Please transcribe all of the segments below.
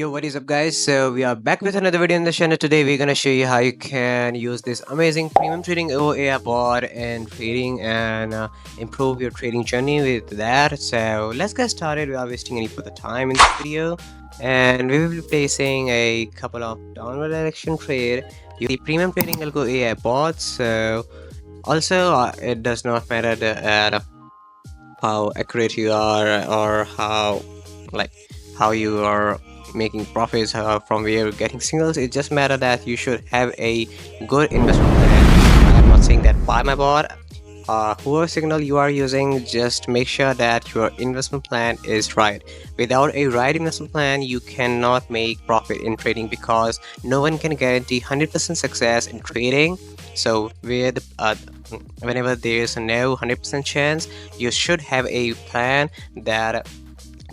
Yo, what is up guys? So we are back with another video in the channel. Today we're gonna show you how you can use this amazing premium trading AI bot in trading and improve your trading journey with that. So let's get started without wasting any further time in this video. And we will be placing a couple of downward direction trade using the premium trading algo AI bot. So also it does not matter how accurate you are or how you are making profits from where you're getting signals. It just matter that you should have a good investment plan. I'm not saying that buy my bot. Whoever signal you are using, just make sure that your investment plan is right. Without a right investment plan, you cannot make profit in trading because no one can guarantee 100% success in trading. So whenever there is no 100% chance, you should have a plan that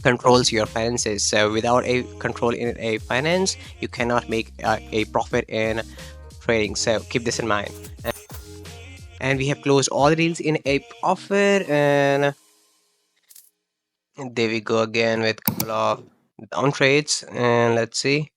controls your finances. So without a control in a finance, you cannot make a profit in trading. So keep this in mind. And we have closed all the deals in a profit, and there we go again with a couple of down trades. And let's see.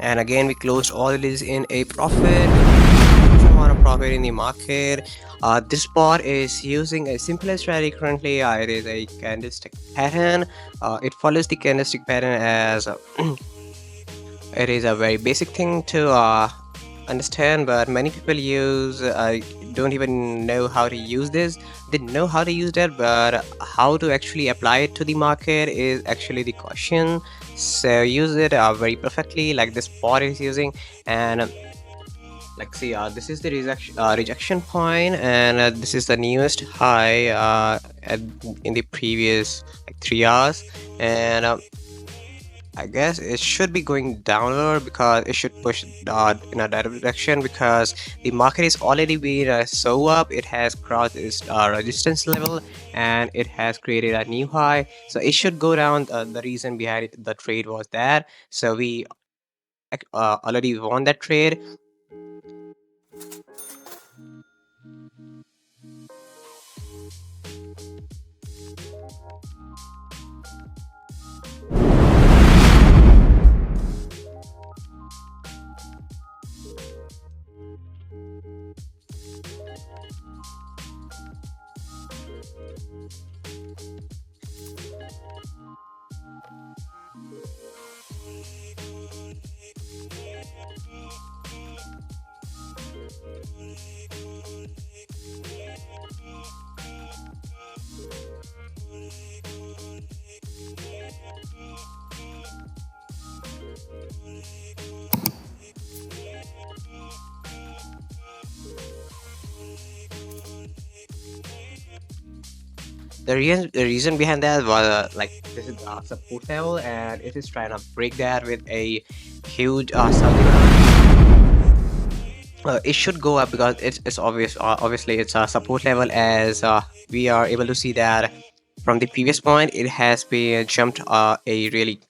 And again we closed all the deals in a profit. Amount of profit in the market. This bot is using a simple strategy currently. It is a candlestick pattern. It follows the candlestick pattern as it is a very basic thing to understand, but many people don't even know how to use this. They know how to use that, but how to actually apply it to the market is actually the question. So use it very perfectly like this bot is using. And like see, this is the rejection point, and this is the newest high in the previous like 3 hours. And I guess it should be going downward because it should push in a direction, because the market is already been so up. It has crossed its resistance level and it has created a new high, so it should go down. The reason behind the trade was that, so we already won that trade. The reason behind that was like this is a support level, and it is trying to break that with a huge selling round. It should go up because it's obvious. Obviously, it's a support level, as we are able to see that from the previous point. It has been jumped a really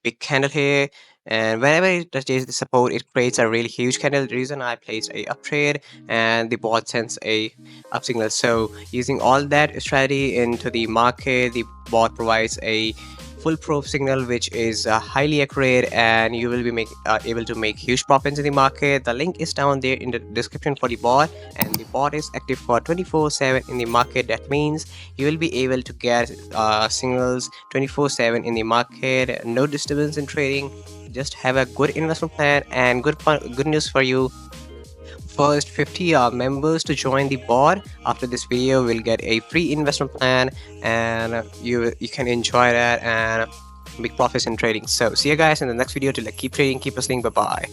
big candle here, and whenever it touches the support, it creates a really huge candle. The reason I placed a up trade, and the bot sends a up signal. So using all that strategy into the market, the bot provides a foolproof signal which is highly accurate, and you will be able to make huge profits in the market. The link is down there in the description for the bot, and the bot is active for 24/7 in the market. That means you will be able to get signals 24/7 in the market. No disturbance in trading. Just have a good investment plan, and good news for you. First 50 members to join the bot after this video will get a free investment plan, and you can enjoy that and make profits in trading. So see you guys in the next video. Till keep trading, keep listening. Bye bye.